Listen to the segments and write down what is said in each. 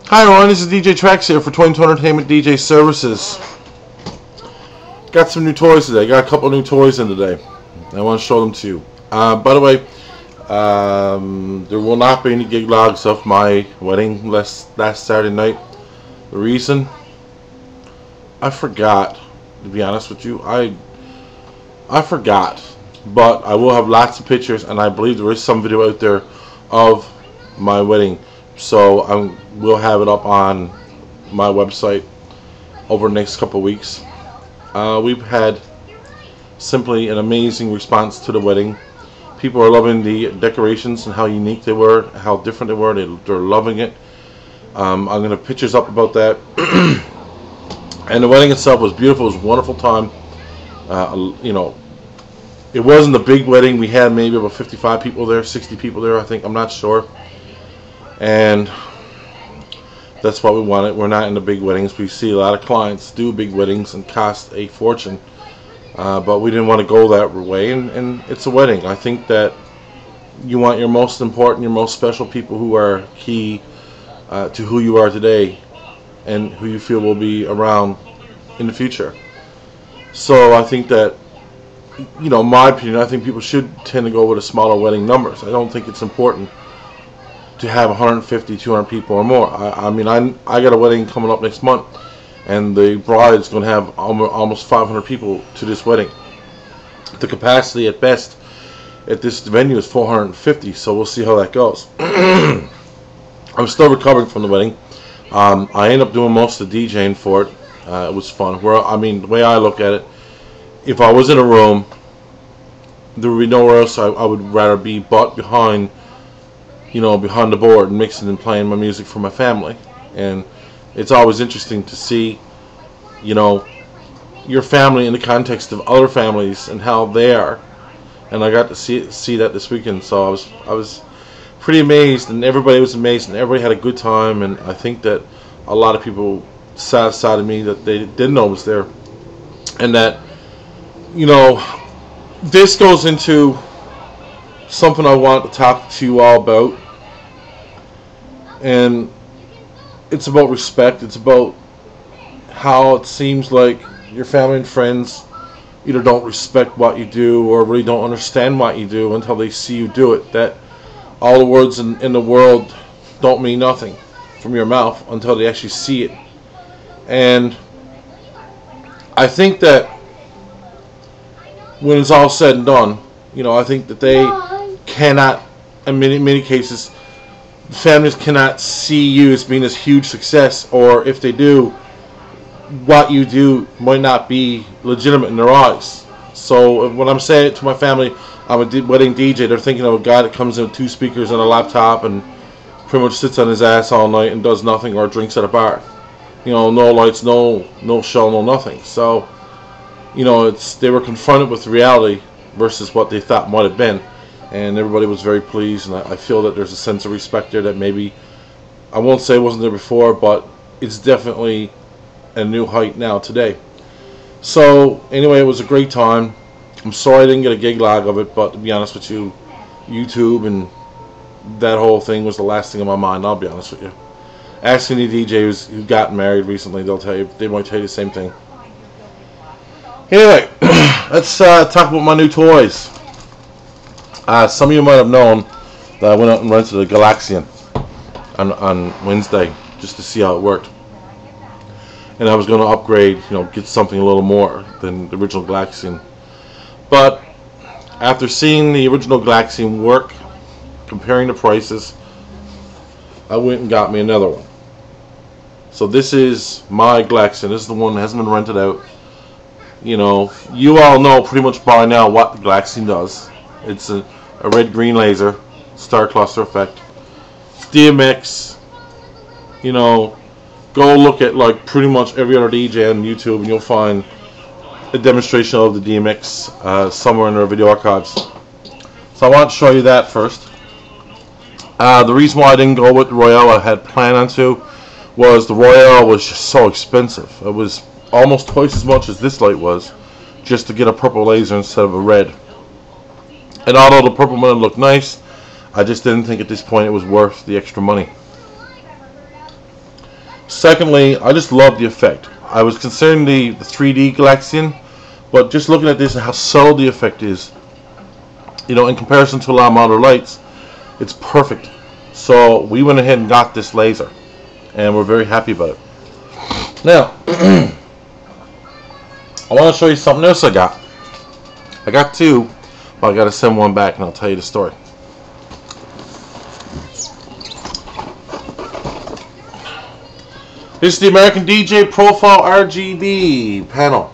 Hi everyone, this is DJ Trax here for 22 Entertainment DJ Services. Got some new toys today. Got a couple new toys in today. I want to show them to you. By the way, there will not be any gig logs of my wedding last Saturday night. The reason? I forgot, to be honest with you. I forgot. But I will have lots of pictures, and I believe there is some video out there of my wedding. So I will have it up on my website over the next couple of weeks. We've had simply an amazing response to the wedding. People are loving the decorations and how unique they were, how different they were. They're loving it. I'm going to have pictures up about that. And the wedding itself was beautiful. It was a wonderful time. You know, it wasn't a big wedding. We had maybe about 55 people there, 60 people there, I think. I'm not sure. And that's what we wanted. We're not into big weddings. We see a lot of clients do big weddings and cost a fortune. But we didn't want to go that way. And it's a wedding. I think that you want your most important, your most special people who are key to who you are today and who you feel will be around in the future. So I think that, you know, in my opinion, I think people should tend to go with a smaller wedding numbers. I don't think it's important to have 150, 200 people or more. I mean, I got a wedding coming up next month, and the bride is going to have almost 500 people to this wedding. The capacity at best at this venue is 450, so we'll see how that goes. I'm still recovering from the wedding. I ended up doing most of the DJing for it. It was fun. I mean, the way I look at it, if I was in a room, there would be nowhere else I would rather be but behind, you know, behind the board, mixing and playing my music for my family. And it's always interesting to see, you know, your family in the context of other families and how they are. And I got to see that this weekend, so I was pretty amazed, and everybody was amazed, and everybody had a good time. And I think that a lot of people satisfied me that they didn't know was there, and that, you know, this goes into something I want to talk to you all about, and it's about respect. It's about how it seems like your family and friends either don't respect what you do or really don't understand what you do until they see you do it. That all the words in the world don't mean nothing from your mouth until they actually see it. And I think that when it's all said and done, you know, I think that they cannot, in many cases, families cannot see you as being this huge success, or if they do, what you do might not be legitimate in their eyes. So when I'm saying it to my family, I'm a wedding DJ, they're thinking of a guy that comes in with 2 speakers and a laptop and pretty much sits on his ass all night and does nothing, or drinks at a bar. You know, no lights, no show, no nothing. So, you know, they were confronted with reality versus what they thought might have been, and everybody was very pleased. And I feel that there's a sense of respect there that maybe, I won't say it wasn't there before, but it's definitely a new height now today. So anyway, it was a great time. I'm sorry I didn't get a gig log of it, but to be honest with you, YouTube and that whole thing was the last thing on my mind. I'll be honest with you. Ask any DJs who got married recently; they might tell you the same thing. Anyway, let's talk about my new toys. Some of you might have known that I went out and rented a Galaxian on Wednesday just to see how it worked, and I was going to upgrade, you know, get something a little more than the original Galaxian. But after seeing the original Galaxian work, comparing the prices, I went and got me another one. So this is my Galaxian. This is the one that hasn't been rented out. You know, you all know pretty much by now what the Galaxian does. It's a red-green laser, star cluster effect. It's DMX. You know, go look at like pretty much every other DJ on YouTube and you'll find a demonstration of the DMX somewhere in their video archives. So I want to show you that first. The reason why I didn't go with the Royale I had planned on to was the Royale was just so expensive. It was almost twice as much as this light was just to get a purple laser instead of a red. And although the purple one looked nice, I just didn't think at this point it was worth the extra money. Secondly, I just love the effect. I was considering the 3D Galaxian, but just looking at this and how subtle the effect is, you know, in comparison to a lot of other lights, it's perfect. So we went ahead and got this laser, and we're very happy about it. Now, I want to show you something else I got. I got two, but I got to send one back, and I'll tell you the story. This is the American DJ Profile RGB panel.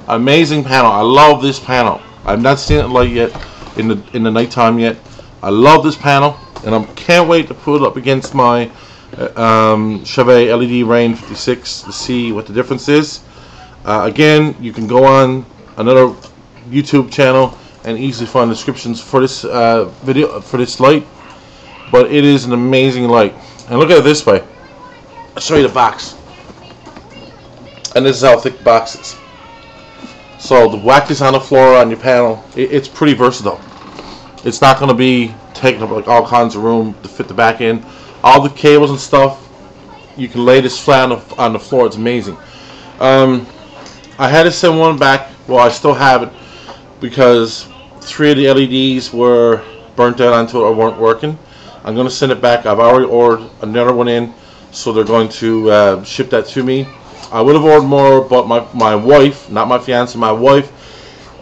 Amazing panel. I love this panel. I've not seen it light yet in the nighttime yet. I love this panel, and I can't wait to put it up against my Chevy l.e.d. Rain 56 to see what the difference is. Again, you can go on another YouTube channel and easily find descriptions for this video for this light. But it is an amazing light. And look at it this way. I'll show you the box. And this is how thick the box is. So the whack is on the floor on your panel. It's pretty versatile. It's not going to be taking up like all kinds of room to fit the back in. All the cables and stuff, you can lay this flat on the floor. It's amazing. I had to send one back. Well, I still have it because 3 of the LEDs were burnt out onto it or weren't working. I'm going to send it back. I've already ordered another one in, so they're going to ship that to me. I would have ordered more, but my wife, not my fiance, my wife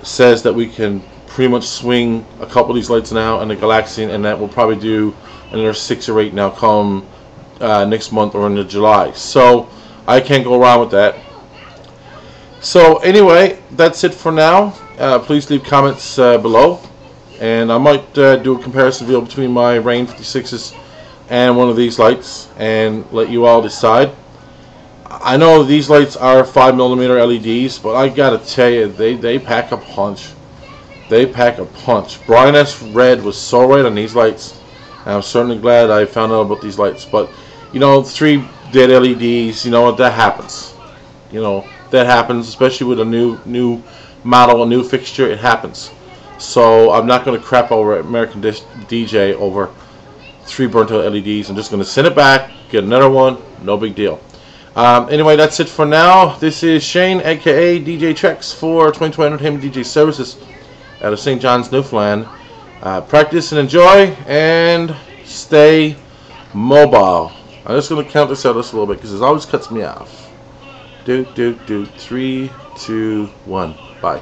says that we can pretty much swing a couple of these lights now and the Galaxian, and that we'll probably do another 6 or 8 now come next month or into July. So I can't go wrong with that. So anyway, that's it for now. Please leave comments below, and I might do a comparison video between my Rain 56s and one of these lights and let you all decide. I know these lights are 5mm LEDs, but I gotta tell you, they pack a punch. They pack a punch. Brightness red was so right on these lights, and I'm certainly glad I found out about these lights. But you know, 3 dead LEDs, you know what, that happens. You know, that happens, especially with a new model, a new fixture. It happens. So I'm not going to crap over American DJ over 3 burnt out LEDs. I'm just going to send it back, get another one, no big deal. Anyway, that's it for now. This is Shane, aka DJ Checks for 2020 Entertainment DJ Services out of St. John's, Newfoundland. Practice and enjoy, and stay mobile. I'm just going to count this out just a little bit because it always cuts me off. 3, 2, 1. Bye.